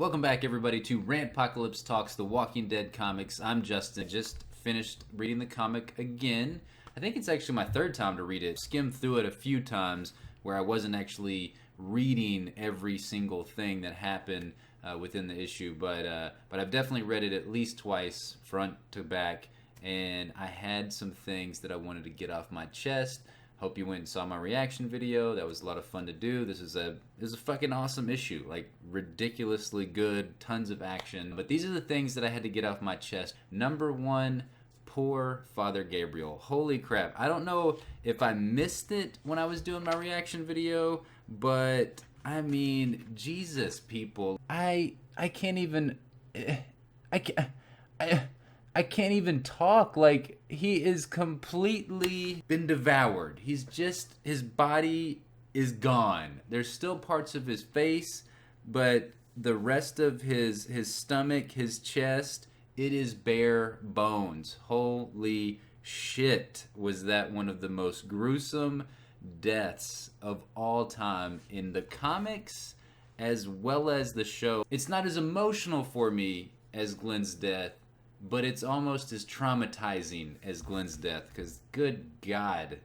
Welcome back, everybody, to Rantpocalypse Talks The Walking Dead comics. I'm Justin. Just finished reading the comic again. I think it's actually my third time to read it. Skimmed through it a few times where I wasn't actually reading every single thing that happened within the issue, but I've definitely read it at least twice, front to back, and I had some things that I wanted to get off my chest. Hope you went and saw my reaction video. That was a lot of fun to do. This is a fucking awesome issue. Like, ridiculously good, tons of action. But these are the things that I had to get off my chest. Number one, poor Father Gabriel. Holy crap. I don't know if I missed it when I was doing my reaction video, but I mean, Jesus, people. I can't even I can't even talk. Like, he is completely been devoured. He's just, his body is gone. There's still parts of his face, but the rest of his stomach, his chest, it is bare bones. Holy shit, was that one of the most gruesome deaths of all time in the comics as well as the show. It's not as emotional for me as Glenn's death, but it's almost as traumatizing as Glenn's death, because good God,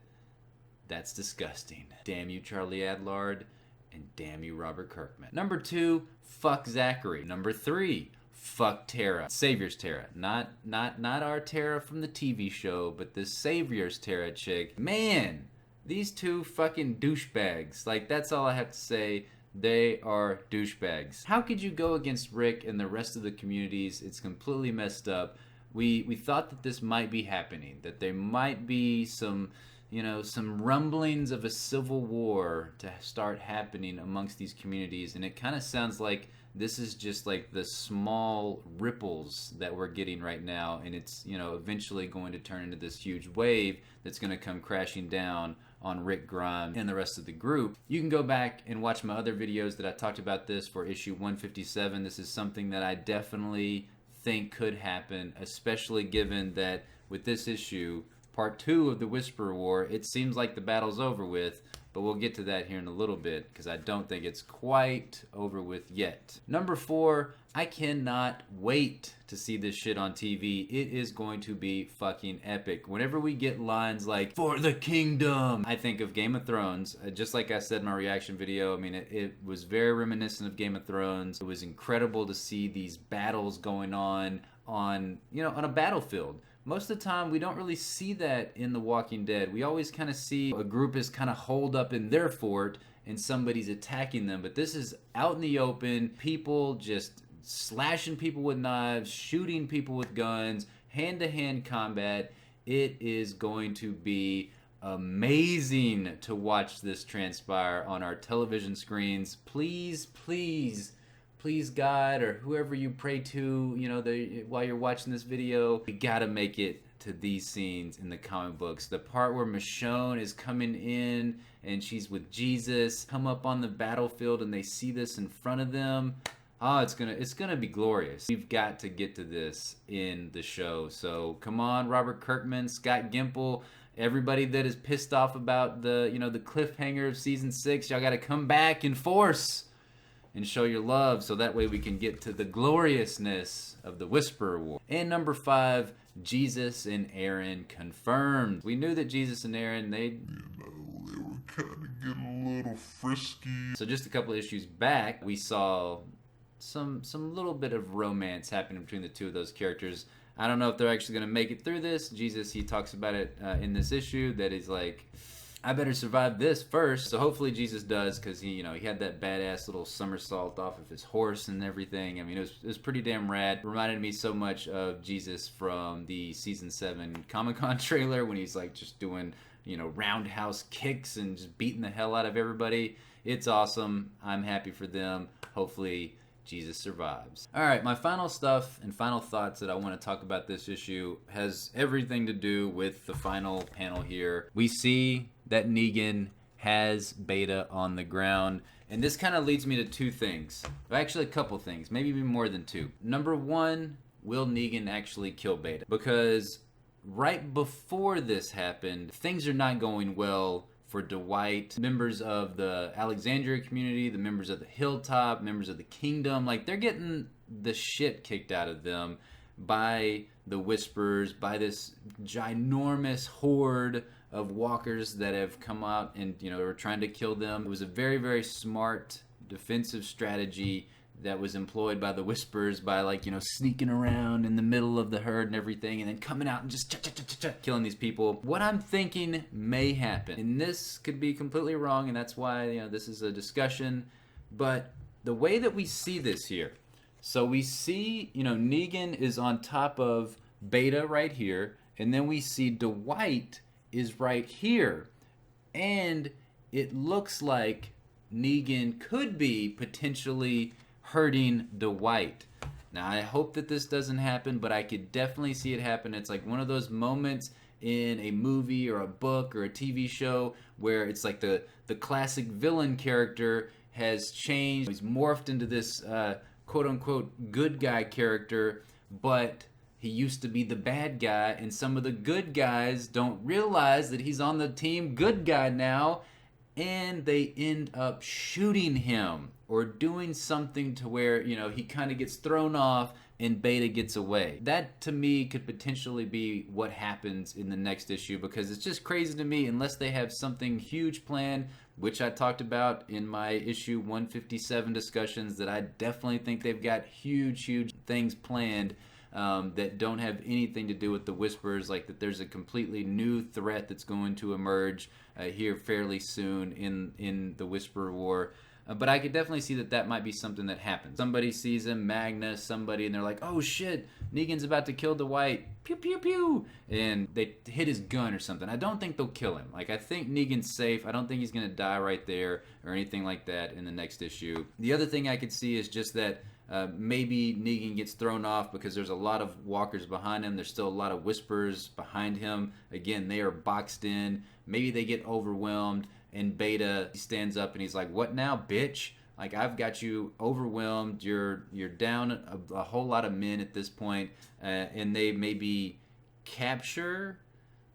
that's disgusting. Damn you, Charlie Adlard, and damn you, Robert Kirkman. Number two, fuck Zachary. Number three, fuck Tara. Savior's Tara. Not our Tara from the TV show, but the Savior's Tara chick. Man, these two fucking douchebags. Like, that's all I have to say. They are douchebags. How could you go against Rick and the rest of the communities? It's completely messed up. We thought that this might be happening, that there might be some rumblings of a civil war to start happening amongst these communities, and it kind of sounds like this is just like the small ripples that we're getting right now, and it's, eventually going to turn into this huge wave that's going to come crashing down on Rick Grimes and the rest of the group. You can go back and watch my other videos that I talked about this for issue 157. This is something that I definitely think could happen, especially given that with this issue, part 2 of the Whisperer War, it seems like the battle's over with, but we'll get to that here in a little bit, because I don't think it's quite over with yet. Number 4, I cannot wait to see this shit on TV. It is going to be fucking epic. Whenever we get lines like, "For the kingdom," I think of Game of Thrones. Just like I said in my reaction video, I mean, it was very reminiscent of Game of Thrones. It was incredible to see these battles going on a battlefield. Most of the time, we don't really see that in The Walking Dead. We always kind of see a group is kind of holed up in their fort and somebody's attacking them. But this is out in the open, people just slashing people with knives, shooting people with guns, hand-to-hand combat. It is going to be amazing to watch this transpire on our television screens. Please, please, please, God, or whoever you pray to, while you're watching this video, we gotta make it to these scenes in the comic books. The part where Michonne is coming in and she's with Jesus, come up on the battlefield and they see this in front of them. Oh, it's gonna be glorious. We've got to get to this in the show. So come on, Robert Kirkman, Scott Gimple, everybody that is pissed off about the cliffhanger of season 6, y'all gotta come back in force and show your love, so that way we can get to the gloriousness of the Whisperer War. And number 5, Jesus and Aaron confirmed. We knew that Jesus and Aaron, they were kind of getting a little frisky. So just a couple of issues back, we saw some little bit of romance happening between the two of those characters. I don't know if they're actually going to make it through this. Jesus, he talks about it in this issue, that he's like, I better survive this first. So hopefully Jesus does, because he had that badass little somersault off of his horse and everything. I mean, it was pretty damn rad. Reminded me so much of Jesus from the season 7 Comic-Con trailer, when he's like just doing roundhouse kicks and just beating the hell out of everybody. It's awesome. I'm happy for them. Hopefully Jesus survives. Alright, my final stuff and final thoughts that I want to talk about this issue has everything to do with the final panel here. We see that Negan has Beta on the ground, and this kind of leads me to two things. Actually, a couple things, maybe even more than two. Number one, will Negan actually kill Beta? Because right before this happened, things are not going well for Dwight, members of the Alexandria community, the members of the Hilltop, members of the Kingdom. Like, they're getting the shit kicked out of them by the Whispers, by this ginormous horde of walkers that have come out and, you know, are trying to kill them. It was a very, very smart defensive strategy that was employed by the Whispers by, like, you know, sneaking around in the middle of the herd and everything, and then coming out and just killing these people. What I'm thinking may happen, and this could be completely wrong, and that's why, you know, this is a discussion, but the way that we see this here, so we see, you know, Negan is on top of Beta right here, and then we see Dwight is right here, and it looks like Negan could be potentially hurting Dwight. Now, I hope that this doesn't happen, but I could definitely see it happen. It's like one of those moments in a movie or a book or a TV show where it's like the classic villain character has changed. He's morphed into this quote-unquote good guy character, but he used to be the bad guy, and some of the good guys don't realize that he's on the team good guy now, and they end up shooting him or doing something to where, you know, he kind of gets thrown off and Beta gets away. That, to me, could potentially be what happens in the next issue, because it's just crazy to me, unless they have something huge planned, which I talked about in my issue 157 discussions, that I definitely think they've got huge things planned that don't have anything to do with the Whispers, like that there's a completely new threat that's going to emerge here fairly soon in the Whisper War. But I could definitely see that might be something that happens. Somebody sees him, Magnus, somebody, and they're like, oh shit, Negan's about to kill Dwight. Pew, pew, pew. And they hit his gun or something. I don't think they'll kill him. Like, I think Negan's safe. I don't think he's going to die right there or anything like that in the next issue. The other thing I could see is just that maybe Negan gets thrown off because there's a lot of walkers behind him. There's still a lot of Whispers behind him. Again, they are boxed in. Maybe they get overwhelmed, and Beta stands up and he's like, what now, bitch? Like, I've got you overwhelmed. You're down a whole lot of men at this point. And they maybe capture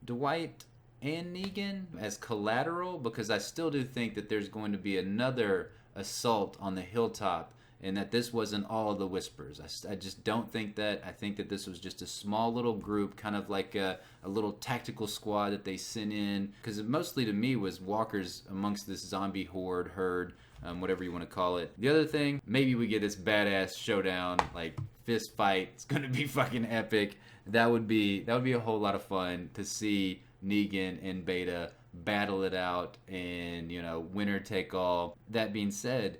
Dwight and Negan as collateral, because I still do think that there's going to be another assault on the Hilltop, and that this wasn't all of the Whispers. I just don't think that. I think that this was just a small little group, kind of like a little tactical squad that they sent in, because it mostly to me was walkers amongst this zombie herd, whatever you want to call it. The other thing, maybe we get this badass showdown, like fist fight. It's gonna be fucking epic. That would be a whole lot of fun to see Negan and Beta battle it out, and, you know, winner take all. That being said,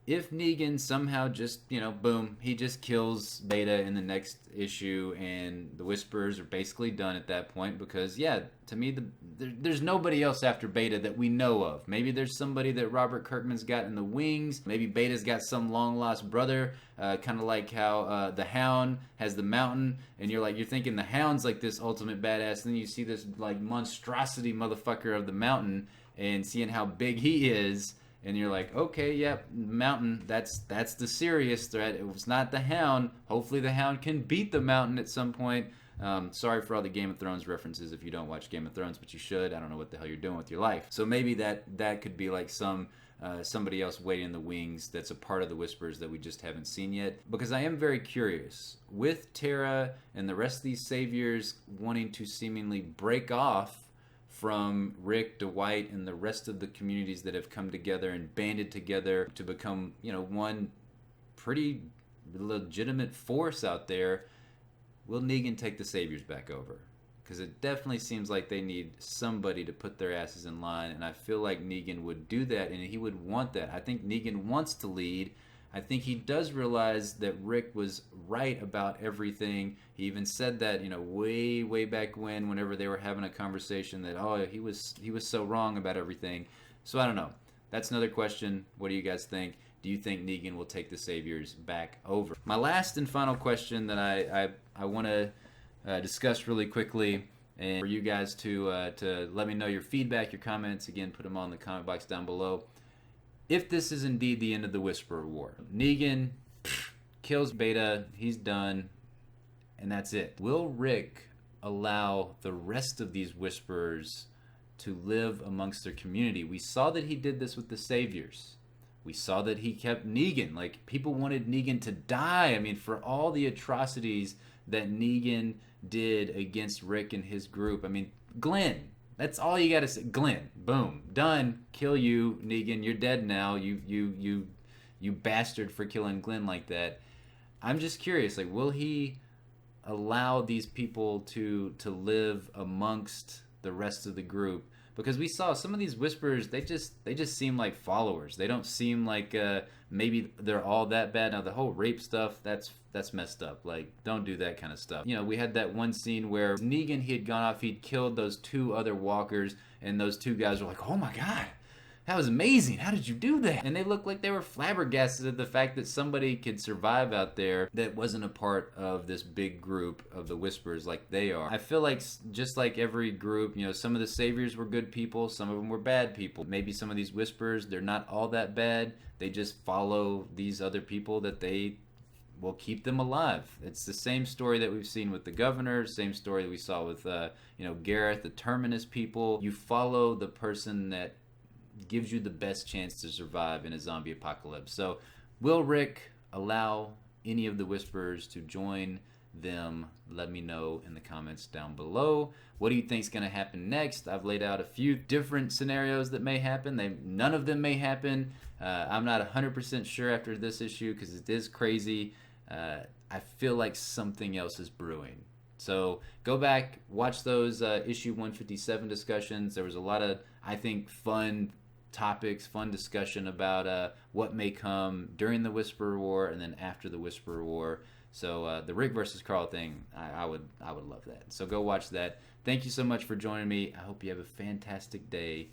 if Negan somehow just, you know, boom, he just kills Beta in the next issue, and the Whispers are basically done at that point, because, yeah, to me, there's nobody else after Beta that we know of. Maybe there's somebody that Robert Kirkman's got in the wings. Maybe Beta's got some long-lost brother, kind of like how the Hound has the Mountain, and you're thinking the Hound's like this ultimate badass, and then you see this, like, monstrosity motherfucker of the Mountain, and seeing how big he is, and you're like, okay, yep, Mountain, that's the serious threat. It was not the Hound. Hopefully the Hound can beat the Mountain at some point. Sorry for all the Game of Thrones references if you don't watch Game of Thrones, but you should. I don't know what the hell you're doing with your life. So maybe that could be like somebody else waiting in the wings that's a part of the Whispers that we just haven't seen yet. Because I am very curious. With Tara and the rest of these saviors wanting to seemingly break off from Rick, Dwight, and the rest of the communities that have come together and banded together to become, you know, one pretty legitimate force out there, will Negan take the Saviors back over? Because it definitely seems like they need somebody to put their asses in line, and I feel like Negan would do that, and he would want that. I think Negan wants to lead. I think he does realize that Rick was right about everything. He even said that, you know, way back whenever they were having a conversation, that, oh, he was so wrong about everything. So I don't know. That's another question. What do you guys think? Do you think Negan will take the Saviors back over? My last and final question that I want to discuss really quickly, and for you guys to let me know your feedback, your comments. Again, put them all in the comment box down below. If this is indeed the end of the Whisperer War, Negan kills Beta, he's done, and that's it. Will Rick allow the rest of these Whisperers to live amongst their community. We saw that he did this with the Saviors. We saw that he kept Negan. Like, people wanted Negan to die. I mean, for all the atrocities that Negan did against Rick and his group. I mean, Glenn. That's all you gotta say. Glenn. Boom. Done. Kill you, Negan. You're dead now. You bastard for killing Glenn like that. I'm just curious. Like, will he allow these people to live amongst the rest of the group? Because we saw some of these Whisperers, they just seem like followers. They don't seem like maybe they're all that bad. Now the whole rape stuff, that's messed up. Like, don't do that kind of stuff. You know, we had that one scene where Negan, he had gone off, he'd killed those 2 other walkers, and those 2 guys were like, "Oh my god, that was amazing. How did you do that?" And they looked like they were flabbergasted at the fact that somebody could survive out there that wasn't a part of this big group of the Whisperers like they are. I feel like just like every group, you know, some of the Saviors were good people, some of them were bad people. Maybe some of these Whisperers, they're not all that bad. They just follow these other people that they will keep them alive. It's the same story that we've seen with the governor, same story that we saw with, Gareth, the Terminus people. You follow the person that gives you the best chance to survive in a zombie apocalypse. So, will Rick allow any of the Whisperers to join them? Let me know in the comments down below. What do you think is going to happen next? I've laid out a few different scenarios that may happen. None of them may happen. I'm not 100% sure after this issue because it is crazy. I feel like something else is brewing. So go back, watch those issue 157 discussions. There was a lot of, I think, fun topics, fun discussion about what may come during the Whisperer War and then after the Whisperer War. So the Rick versus Carl thing, I would love that. So go watch that. Thank you so much for joining me. I hope you have a fantastic day.